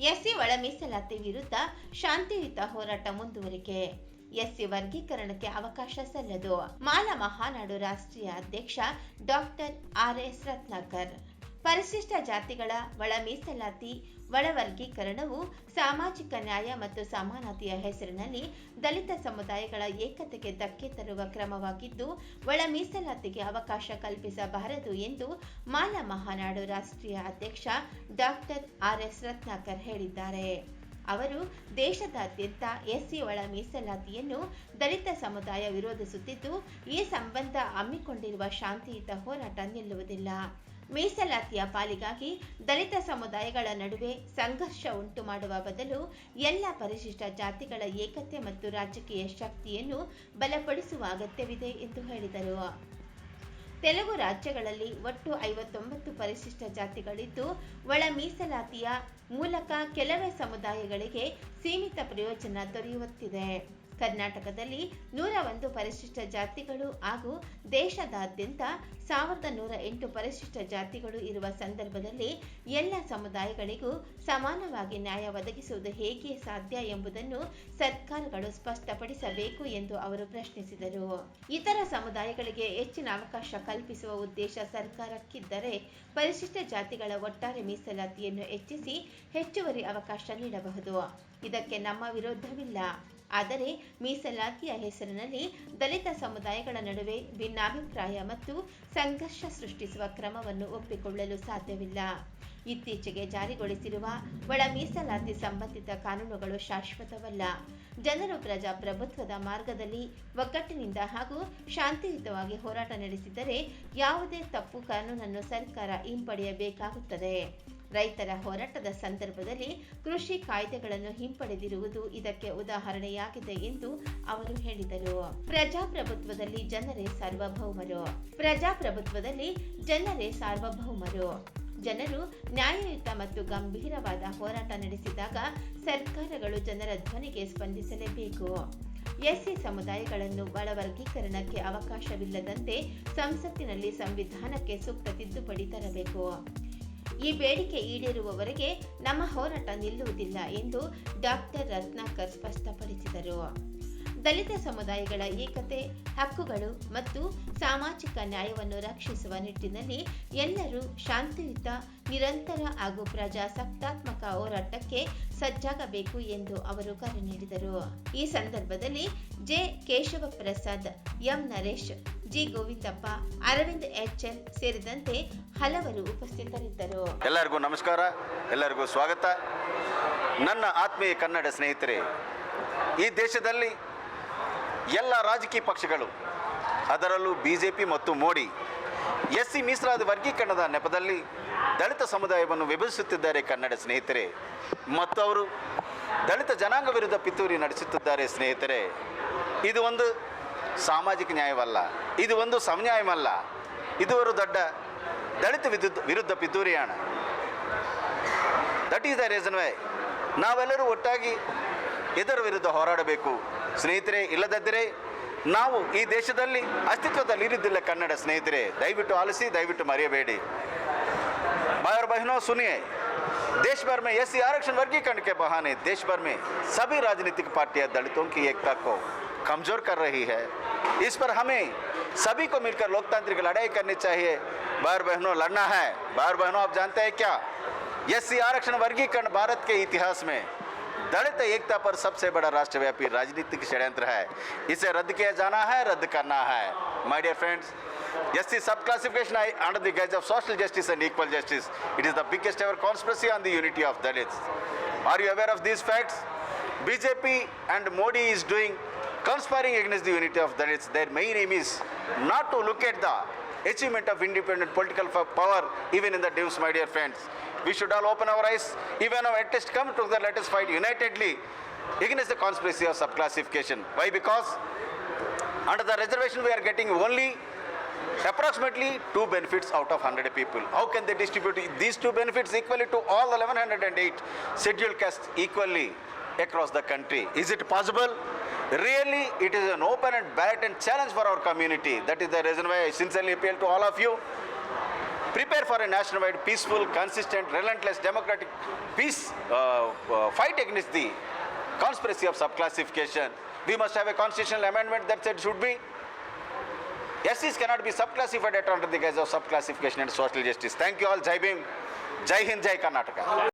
SC ಒಳ ಮೀಸಲಾತಿ ವಿರುದ್ಧ ಶಾಂತಿಯುತ ಹೋರಾಟ ಮುಂದುವರಿಕೆ. ಎಸ್ಸಿ ವರ್ಗೀಕರಣಕ್ಕೆ ಅವಕಾಶ ಸಲ್ಲದು. ಮಾಲ ಮಹಾನಾಡು ರಾಷ್ಟ್ರೀಯ ಅಧ್ಯಕ್ಷ ಡಾಕ್ಟರ್ RS ರತ್ನಾಕರ್. ಪರಿಶಿಷ್ಟ ಜಾತಿಗಳ ಒಳ ಮೀಸಲಾತಿ ಒಳ ವರ್ಗೀಕರಣವು ಸಾಮಾಜಿಕ ನ್ಯಾಯ ಮತ್ತು ಸಮಾನತೆಯ ಹೆಸರಿನಲ್ಲಿ ದಲಿತ ಸಮುದಾಯಗಳ ಏಕತೆಗೆ ಧಕ್ಕೆ ತರುವ ಕ್ರಮವಾಗಿದ್ದು, ಒಳ ಮೀಸಲಾತಿಗೆ ಅವಕಾಶ ಕಲ್ಪಿಸಬಾರದು ಎಂದು ಮಾಲ ಮಹಾನಾಡು ರಾಷ್ಟ್ರೀಯ ಅಧ್ಯಕ್ಷ ಡಾಕ್ಟರ್ RS ರತ್ನಾಕರ್ ಹೇಳಿದ್ದಾರೆ. ಅವರು ದೇಶದಾದ್ಯಂತ ಎಸ್ಸಿ ಒಳ ಮೀಸಲಾತಿಯನ್ನು ದಲಿತ ಸಮುದಾಯ ವಿರೋಧಿಸುತ್ತಿದ್ದು, ಈ ಸಂಬಂಧ ಹಮ್ಮಿಕೊಂಡಿರುವ ಶಾಂತಿಯುತ ಹೋರಾಟ ನಿಲ್ಲುವುದಿಲ್ಲ. ಮೀಸಲಾತಿಯ ಪಾಲಿಗಾಗಿ ದಲಿತ ಸಮುದಾಯಗಳ ನಡುವೆ ಸಂಘರ್ಷ ಉಂಟು ಮಾಡುವ ಬದಲು ಎಲ್ಲ ಪರಿಶಿಷ್ಟ ಜಾತಿಗಳ ಏಕತೆ ಮತ್ತು ರಾಜಕೀಯ ಶಕ್ತಿಯನ್ನು ಬಲಪಡಿಸುವ ಅಗತ್ಯವಿದೆ ಎಂದು ಹೇಳಿದರು. ತೆಲುಗು ರಾಜ್ಯಗಳಲ್ಲಿ ಒಟ್ಟು 59 ಪರಿಶಿಷ್ಟ ಜಾತಿಗಳಿದ್ದು, ಒಳ ಮೀಸಲಾತಿಯ ಮೂಲಕ ಕೆಲವೇ ಸಮುದಾಯಗಳಿಗೆ ಸೀಮಿತ ಪ್ರಯೋಜನ ದೊರೆಯುತ್ತಿದೆ. ಕರ್ನಾಟಕದಲ್ಲಿ 101 ಪರಿಶಿಷ್ಟ ಜಾತಿಗಳು ಹಾಗೂ ದೇಶದಾದ್ಯಂತ 1108 ಪರಿಶಿಷ್ಟ ಜಾತಿಗಳು ಇರುವ ಸಂದರ್ಭದಲ್ಲಿ ಎಲ್ಲ ಸಮುದಾಯಗಳಿಗೂ ಸಮಾನವಾಗಿ ನ್ಯಾಯ ಒದಗಿಸುವುದು ಹೇಗೆ ಸಾಧ್ಯ ಎಂಬುದನ್ನು ಸರ್ಕಾರಗಳು ಸ್ಪಷ್ಟಪಡಿಸಬೇಕು ಎಂದು ಅವರು ಪ್ರಶ್ನಿಸಿದರು. ಇತರ ಸಮುದಾಯಗಳಿಗೆ ಹೆಚ್ಚಿನ ಅವಕಾಶ ಕಲ್ಪಿಸುವ ಉದ್ದೇಶ ಸರ್ಕಾರಕ್ಕಿದ್ದರೆ ಪರಿಶಿಷ್ಟ ಜಾತಿಗಳ ಒಟ್ಟಾರೆ ಮೀಸಲಾತಿಯನ್ನು ಹೆಚ್ಚಿಸಿ ಹೆಚ್ಚುವರಿ ಅವಕಾಶ ನೀಡಬಹುದು. ಇದಕ್ಕೆ ನಮ್ಮ ವಿರೋಧವಿಲ್ಲ. ಆದರೆ ಮೀಸಲಾತಿಯ ಹೆಸರಿನಲ್ಲಿ ದಲಿತ ಸಮುದಾಯಗಳ ನಡುವೆ ಭಿನ್ನಾಭಿಪ್ರಾಯ ಮತ್ತು ಸಂಘರ್ಷ ಸೃಷ್ಟಿಸುವ ಕ್ರಮವನ್ನು ಒಪ್ಪಿಕೊಳ್ಳಲು ಸಾಧ್ಯವಿಲ್ಲ. ಇತ್ತೀಚೆಗೆ ಜಾರಿಗೊಳಿಸಿರುವ ಒಳ ಮೀಸಲಾತಿ ಸಂಬಂಧಿತ ಕಾನೂನುಗಳು ಶಾಶ್ವತವಲ್ಲ. ಜನರು ಪ್ರಜಾಪ್ರಭುತ್ವದ ಮಾರ್ಗದಲ್ಲಿ ಒಗ್ಗಟ್ಟಿನಿಂದ ಹಾಗೂ ಶಾಂತಿಯುತವಾಗಿ ಹೋರಾಟ ನಡೆಸಿದರೆ ಯಾವುದೇ ತಪ್ಪು ಕಾನೂನನ್ನು ಸರ್ಕಾರ ಹಿಂಪಡೆಯಬೇಕಾಗುತ್ತದೆ. ರೈತರ ಹೋರಾಟದ ಸಂದರ್ಭದಲ್ಲಿ ಕೃಷಿ ಕಾಯ್ದೆಗಳನ್ನು ಹಿಂಪಡೆದಿರುವುದು ಇದಕ್ಕೆ ಉದಾಹರಣೆಯಾಗಿದೆ ಎಂದು ಅವರು ಹೇಳಿದರು. ಪ್ರಜಾಪ್ರಭುತ್ವದಲ್ಲಿ ಜನರೇ ಸಾರ್ವಭೌಮರು. ಜನರು ನ್ಯಾಯಯುತ ಮತ್ತು ಗಂಭೀರವಾದ ಹೋರಾಟ ನಡೆಸಿದಾಗ ಸರ್ಕಾರಗಳು ಜನರ ಧ್ವನಿಗೆ ಸ್ಪಂದಿಸಲೇಬೇಕು. ಎಸ್ಸಿ ಸಮುದಾಯಗಳನ್ನು ಒಳ ವರ್ಗೀಕರಣಕ್ಕೆ ಅವಕಾಶವಿಲ್ಲದಂತೆ ಸಂಸತ್ತಿನಲ್ಲಿ ಸಂವಿಧಾನಕ್ಕೆ ಸೂಕ್ತ ತಿದ್ದುಪಡಿ ತರಬೇಕು. ಈ ಬೇಡಿಕೆ ಈಡೇರುವವರೆಗೆ ನಮ್ಮ ಹೋರಾಟ ನಿಲ್ಲುವುದಿಲ್ಲ ಎಂದು ಡಾಕ್ಟರ್ ರತ್ನಾಕರ್ ಸ್ಪಷ್ಟಪಡಿಸಿದರು. ದಲಿತ ಸಮುದಾಯಗಳ ಏಕತೆ, ಹಕ್ಕುಗಳು ಮತ್ತು ಸಾಮಾಜಿಕ ನ್ಯಾಯವನ್ನು ರಕ್ಷಿಸುವ ನಿಟ್ಟಿನಲ್ಲಿ ಎಲ್ಲರೂ ಶಾಂತಿಯುತ, ನಿರಂತರ ಹಾಗೂ ಪ್ರಜಾಸತ್ತಾತ್ಮಕ ಹೋರಾಟಕ್ಕೆ ಸಜ್ಜಾಗಬೇಕು ಎಂದು ಅವರು ಕರೆ ನೀಡಿದರು. ಈ ಸಂದರ್ಭದಲ್ಲಿ J Keshava Prasad, M Naresh, G Govindappa, Aravind HL ಸೇರಿದಂತೆ ಹಲವರು ಉಪಸ್ಥಿತರಿದ್ದರು. ಎಲ್ಲರಿಗೂ ನಮಸ್ಕಾರ, ಎಲ್ಲರಿಗೂ ಸ್ವಾಗತ. ನನ್ನ ಆತ್ಮೀಯ ಕನ್ನಡ ಸ್ನೇಹಿತರೆ, ಈ ದೇಶದಲ್ಲಿ ಎಲ್ಲ ರಾಜಕೀಯ ಪಕ್ಷಗಳು, ಅದರಲ್ಲೂ BJP ಮತ್ತು ಮೋದಿ ಎಸ್ಸಿ ಮೀಸಲಾತಿ ವರ್ಗೀಕರಣದ ನೆಪದಲ್ಲಿ ದಲಿತ ಸಮುದಾಯವನ್ನು ವಿಭಜಿಸುತ್ತಿದ್ದಾರೆ ಕನ್ನಡ ಸ್ನೇಹಿತರೆ. ಮತ್ತು ಅವರು ದಲಿತ ಜನಾಂಗ ವಿರುದ್ಧ ಪಿತೂರಿ ನಡೆಸುತ್ತಿದ್ದಾರೆ ಸ್ನೇಹಿತರೆ. ಇದು ಒಂದು ಸಾಮಾಜಿಕ ನ್ಯಾಯವಲ್ಲ, ಇದು ಒಂದು ಸಮನ್ಯಾಯವಲ್ಲ, ಇದು ಒಂದು ದೊಡ್ಡ ದಲಿತ ವಿರುದ್ಧ ಪಿತೂರಿಯಾಣ. That is the reason why ನಾವೆಲ್ಲರೂ ಒಟ್ಟಾಗಿ ಇದರ ವಿರುದ್ಧ ಹೋರಾಡಬೇಕು ಸ್ನೇಹಿತರೆ. ಇಲ್ಲದಿದ್ದರೆ ನಾವು ಈ ದೇಶದಲ್ಲಿ ಅಸ್ತಿತ್ವದಲ್ಲಿ ಇರುವುದಿಲ್ಲ ಕನ್ನಡ ಸ್ನೇಹಿತರೆ. ದಯವಿಟ್ಟು ಆಲಿಸಿ, ದಯವಿಟ್ಟು ಮರೆಯಬೇಡಿ. भाई और बहनों सुनिए, देश भर में एससी आरक्षण वर्गीकरण के बहाने देश भर में सभी राजनीतिक पार्टियां दलितों की एकता को कमज़ोर कर रही है. इस पर हमें सभी को मिलकर लोकतांत्रिक लड़ाई करनी चाहिए. भाई और बहनों, लड़ना है. भाई और बहनों, आप जानते हैं क्या, एससी आरक्षण वर्गीकरण भारत के इतिहास में दलित एकता पर सबसे बड़ा राष्ट्रव्यापी राजनीतिक षड्यंत्र है. इसे रद्द किया जाना है, रद्द करना है. My dear friends, SC subclassification under the guise of social justice and equal justice, it is the biggest ever conspiracy on the unity of Dalits. Are you aware of these facts? BJP and Modi is doing conspiring against the unity of Dalits. Their main aim is not to look at the achievement of independent political power even in the dims, my dear friends. We should all open our eyes. Even now, at least come together, let us fight unitedly against the conspiracy of subclassification. Why? Because under the reservation we are getting only approximately 2 benefits out of 100 people. How can they distribute these 2 benefits equally to all 1108 scheduled castes equally across the country? Is it possible? Really, it is an open and ballot and challenge for our community. That is the reason why I sincerely appeal to all of you. prepare for a nationwide, peaceful, consistent, relentless, democratic peace fight against the conspiracy of subclassification. We must have a constitutional amendment that said should be SCs cannot be subclassified under the guise of subclassification and social justice. Thank you all. Jai Bhim, Jai Hind, Jai Karnataka.